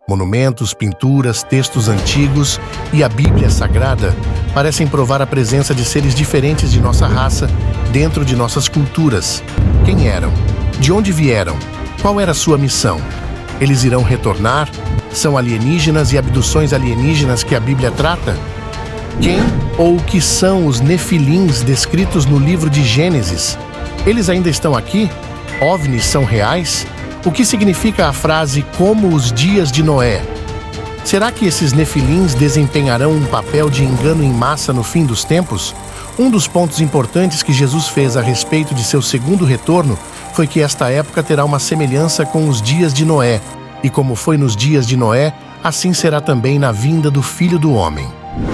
Monumentos, pinturas, textos antigos e a Bíblia Sagrada parecem provar a presença de seres diferentes de nossa raça dentro de nossas culturas. Quem eram? De onde vieram? Qual era a sua missão? Eles irão retornar? São alienígenas e abduções alienígenas que a Bíblia trata? Quem ou o que são os nefilins descritos no livro de Gênesis? Eles ainda estão aqui? OVNIs são reais? O que significa a frase "como os dias de Noé"? Será que esses nefilins desempenharão um papel de engano em massa no fim dos tempos? Um dos pontos importantes que Jesus fez a respeito de seu segundo retorno foi que esta época terá uma semelhança com os dias de Noé. E como foi nos dias de Noé, assim será também na vinda do Filho do Homem.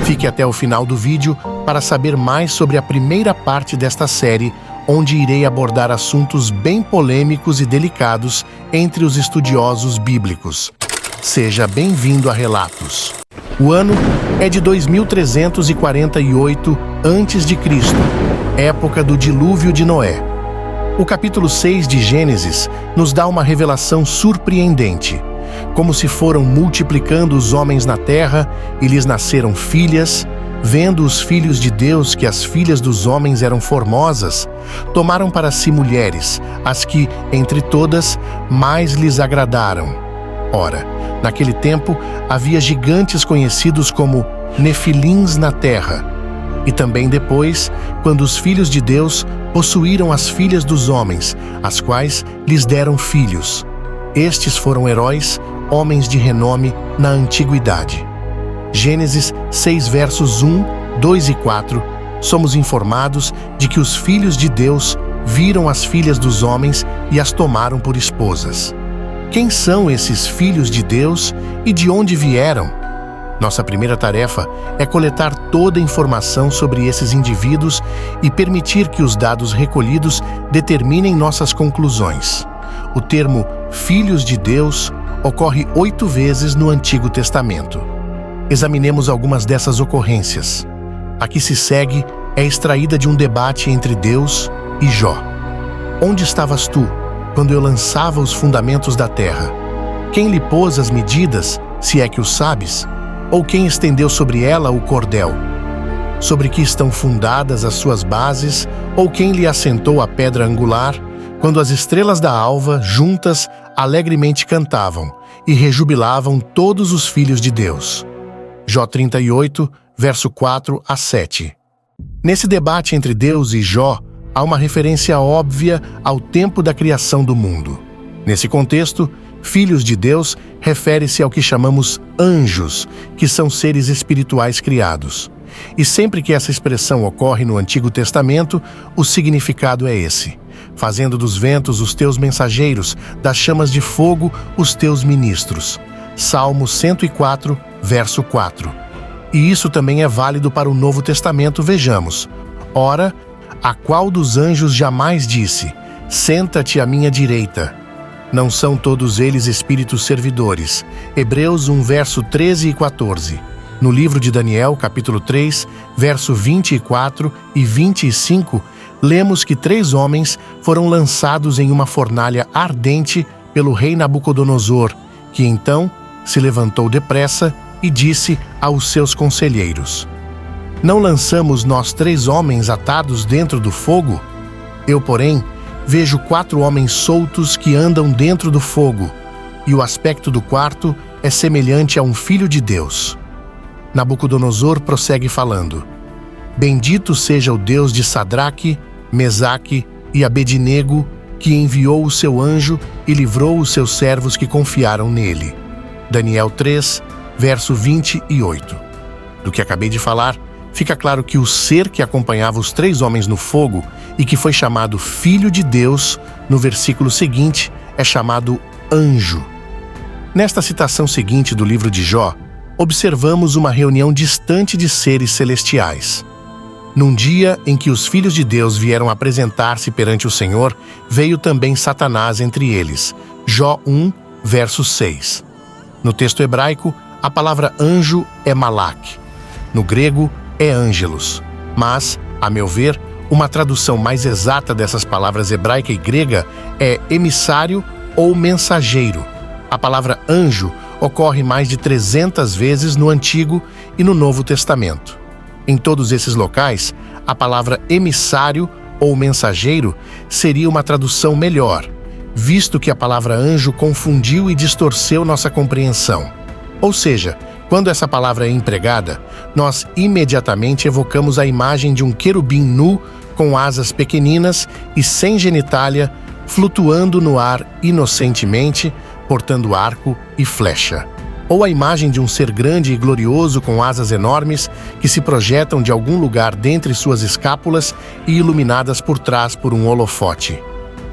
Fique até o final do vídeo para saber mais sobre a primeira parte desta série, onde irei abordar assuntos bem polêmicos e delicados entre os estudiosos bíblicos. Seja bem-vindo a Relatos. O ano é de 2348 a.C., época do dilúvio de Noé. O capítulo 6 de Gênesis nos dá uma revelação surpreendente. Como se foram multiplicando os homens na terra e lhes nasceram filhas, vendo os filhos de Deus que as filhas dos homens eram formosas, tomaram para si mulheres, as que, entre todas, mais lhes agradaram. Ora, naquele tempo havia gigantes conhecidos como nefilins na terra. E também depois, quando os filhos de Deus possuíram as filhas dos homens, as quais lhes deram filhos. Estes foram heróis, homens de renome na antiguidade. Gênesis 6 versos 1, 2 e 4, somos informados de que os filhos de Deus viram as filhas dos homens e as tomaram por esposas. Quem são esses filhos de Deus e de onde vieram? Nossa primeira tarefa é coletar toda a informação sobre esses indivíduos e permitir que os dados recolhidos determinem nossas conclusões. O termo filhos de Deus ocorre 8 vezes no Antigo Testamento. Examinemos algumas dessas ocorrências. A que se segue é extraída de um debate entre Deus e Jó. Onde estavas tu, quando eu lançava os fundamentos da terra? Quem lhe pôs as medidas, se é que o sabes? Ou quem estendeu sobre ela o cordel? Sobre que estão fundadas as suas bases? Ou quem lhe assentou a pedra angular? Quando as estrelas da alva, juntas, alegremente cantavam e rejubilavam todos os filhos de Deus. Jó 38, verso 4 a 7. Nesse debate entre Deus e Jó, há uma referência óbvia ao tempo da criação do mundo. Nesse contexto, filhos de Deus refere-se ao que chamamos anjos, que são seres espirituais criados. E sempre que essa expressão ocorre no Antigo Testamento, o significado é esse: fazendo dos ventos os teus mensageiros, das chamas de fogo os teus ministros. Salmo 104, verso 4. E isso também é válido para o Novo Testamento, vejamos. Ora, a qual dos anjos jamais disse: senta-te à minha direita? Não são todos eles espíritos servidores. Hebreus 1, verso 13 e 14. No livro de Daniel, capítulo 3, verso 24 e 25, lemos que 3 homens foram lançados em uma fornalha ardente pelo rei Nabucodonosor, que então se levantou depressa e disse aos seus conselheiros: não lançamos nós 3 homens atados dentro do fogo? Eu, porém, vejo 4 homens soltos que andam dentro do fogo, e o aspecto do quarto é semelhante a um filho de Deus. Nabucodonosor prossegue falando: bendito seja o Deus de Sadraque, Mesaque e Abednego, que enviou o seu anjo e livrou os seus servos que confiaram nele. Daniel 3, verso 28. Do que acabei de falar, fica claro que o ser que acompanhava os 3 homens no fogo e que foi chamado Filho de Deus, no versículo seguinte, é chamado anjo. Nesta citação seguinte do livro de Jó, observamos uma reunião distante de seres celestiais. Num dia em que os filhos de Deus vieram apresentar-se perante o Senhor, veio também Satanás entre eles. Jó 1, verso 6. No texto hebraico, a palavra anjo é malak. No grego, é ângelos. Mas, a meu ver, uma tradução mais exata dessas palavras hebraica e grega é emissário ou mensageiro. A palavra anjo ocorre mais de 300 vezes no Antigo e no Novo Testamento. Em todos esses locais, a palavra emissário ou mensageiro seria uma tradução melhor, visto que a palavra anjo confundiu e distorceu nossa compreensão. Ou seja, quando essa palavra é empregada, nós imediatamente evocamos a imagem de um querubim nu com asas pequeninas e sem genitália, flutuando no ar inocentemente, portando arco e flecha. Ou a imagem de um ser grande e glorioso com asas enormes que se projetam de algum lugar dentre suas escápulas e iluminadas por trás por um holofote.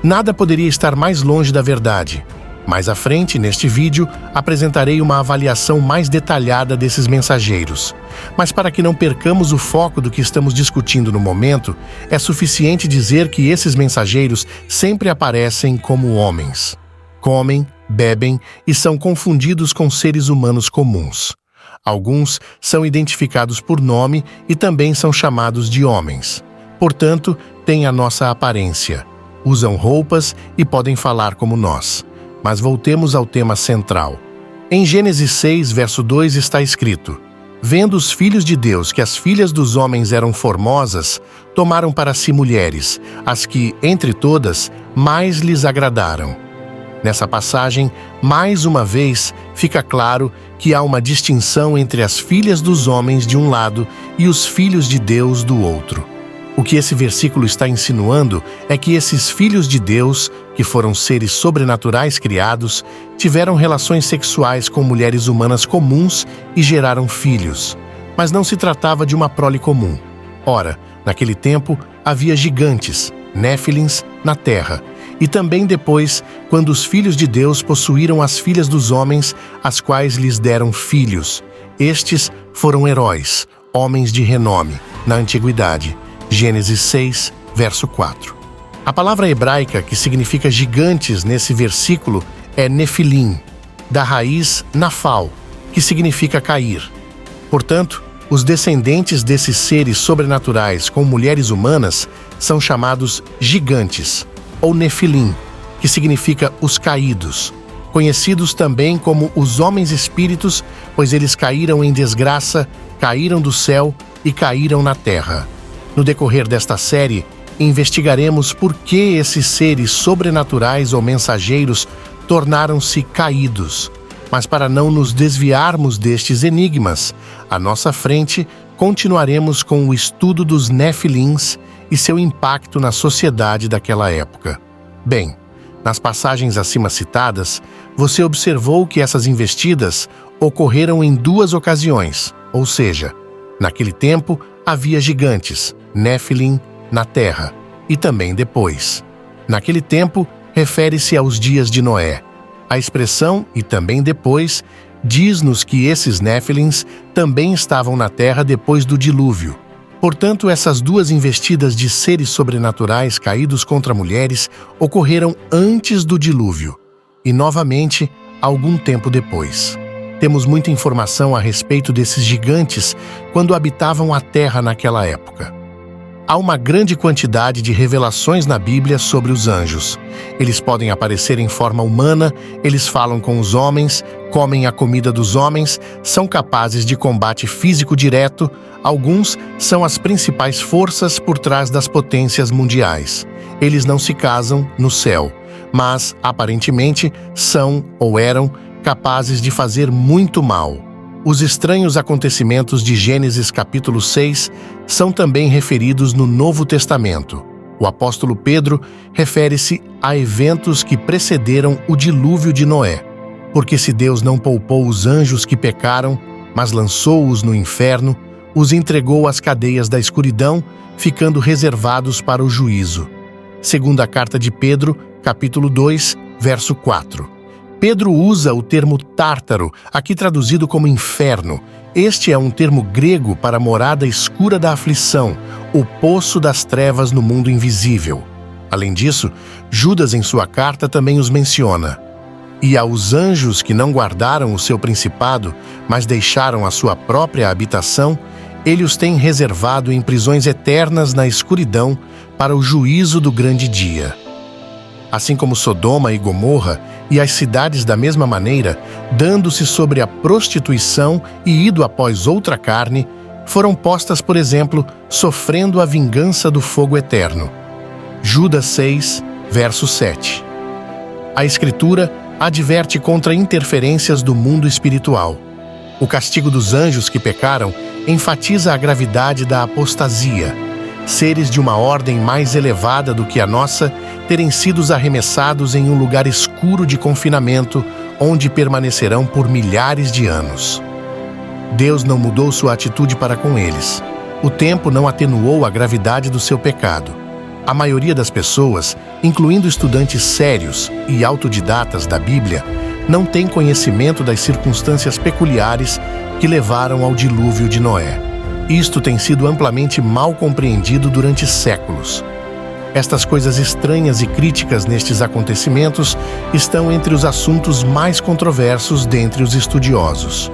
Nada poderia estar mais longe da verdade. Mais à frente, neste vídeo, apresentarei uma avaliação mais detalhada desses mensageiros. Mas para que não percamos o foco do que estamos discutindo no momento, é suficiente dizer que esses mensageiros sempre aparecem como homens. Comem, bebem e são confundidos com seres humanos comuns. Alguns são identificados por nome e também são chamados de homens. Portanto, têm a nossa aparência. Usam roupas e podem falar como nós. Mas voltemos ao tema central. Em Gênesis 6, verso 2 está escrito: Vendo os filhos de Deus que as filhas dos homens eram formosas, tomaram para si mulheres, as que, entre todas, mais lhes agradaram. Nessa passagem, mais uma vez, fica claro que há uma distinção entre as filhas dos homens de um lado e os filhos de Deus do outro. O que esse versículo está insinuando é que esses filhos de Deus, que foram seres sobrenaturais criados, tiveram relações sexuais com mulheres humanas comuns e geraram filhos. Mas não se tratava de uma prole comum. Ora, naquele tempo, havia gigantes, néfilins, na terra. E também depois, quando os filhos de Deus possuíram as filhas dos homens, as quais lhes deram filhos. Estes foram heróis, homens de renome, na antiguidade. Gênesis 6, verso 4. A palavra hebraica que significa gigantes nesse versículo é nefilim, da raiz nafal, que significa cair. Portanto, os descendentes desses seres sobrenaturais com mulheres humanas são chamados gigantes, ou nefilim, que significa os caídos, conhecidos também como os homens espíritos, pois eles caíram em desgraça, caíram do céu e caíram na terra. No decorrer desta série, investigaremos por que esses seres sobrenaturais ou mensageiros tornaram-se caídos. Mas para não nos desviarmos destes enigmas, à nossa frente continuaremos com o estudo dos nefilins e seu impacto na sociedade daquela época. Bem, nas passagens acima citadas, você observou que essas investidas ocorreram em duas ocasiões, ou seja, naquele tempo havia gigantes, nefilim, na terra, e também depois. Naquele tempo, refere-se aos dias de Noé. A expressão "e também depois" diz-nos que esses néfilins também estavam na terra depois do dilúvio. Portanto, essas duas investidas de seres sobrenaturais caídos contra mulheres ocorreram antes do dilúvio e, novamente, algum tempo depois. Temos muita informação a respeito desses gigantes quando habitavam a terra naquela época. Há uma grande quantidade de revelações na Bíblia sobre os anjos. Eles podem aparecer em forma humana, eles falam com os homens, comem a comida dos homens, são capazes de combate físico direto, alguns são as principais forças por trás das potências mundiais. Eles não se casam no céu, mas, aparentemente, são ou eram capazes de fazer muito mal. Os estranhos acontecimentos de Gênesis capítulo 6 são também referidos no Novo Testamento. O apóstolo Pedro refere-se a eventos que precederam o dilúvio de Noé. Porque se Deus não poupou os anjos que pecaram, mas lançou-os no inferno, os entregou às cadeias da escuridão, ficando reservados para o juízo. Segunda carta de Pedro, capítulo 2, verso 4. Pedro usa o termo tártaro, aqui traduzido como inferno. Este é um termo grego para a morada escura da aflição, o poço das trevas no mundo invisível. Além disso, Judas em sua carta também os menciona. E aos anjos que não guardaram o seu principado, mas deixaram a sua própria habitação, ele os tem reservado em prisões eternas na escuridão para o juízo do grande dia. Assim como Sodoma e Gomorra e as cidades da mesma maneira, dando-se sobre a prostituição e ido após outra carne, foram postas, por exemplo, sofrendo a vingança do fogo eterno. Judas 6, verso 7. A Escritura adverte contra interferências do mundo espiritual. O castigo dos anjos que pecaram enfatiza a gravidade da apostasia. Seres de uma ordem mais elevada do que a nossa terem sido arremessados em um lugar escuro de confinamento, onde permanecerão por milhares de anos. Deus não mudou sua atitude para com eles. O tempo não atenuou a gravidade do seu pecado. A maioria das pessoas, incluindo estudantes sérios e autodidatas da Bíblia, não tem conhecimento das circunstâncias peculiares que levaram ao dilúvio de Noé. Isto tem sido amplamente mal compreendido durante séculos. Estas coisas estranhas e críticas nestes acontecimentos estão entre os assuntos mais controversos dentre os estudiosos.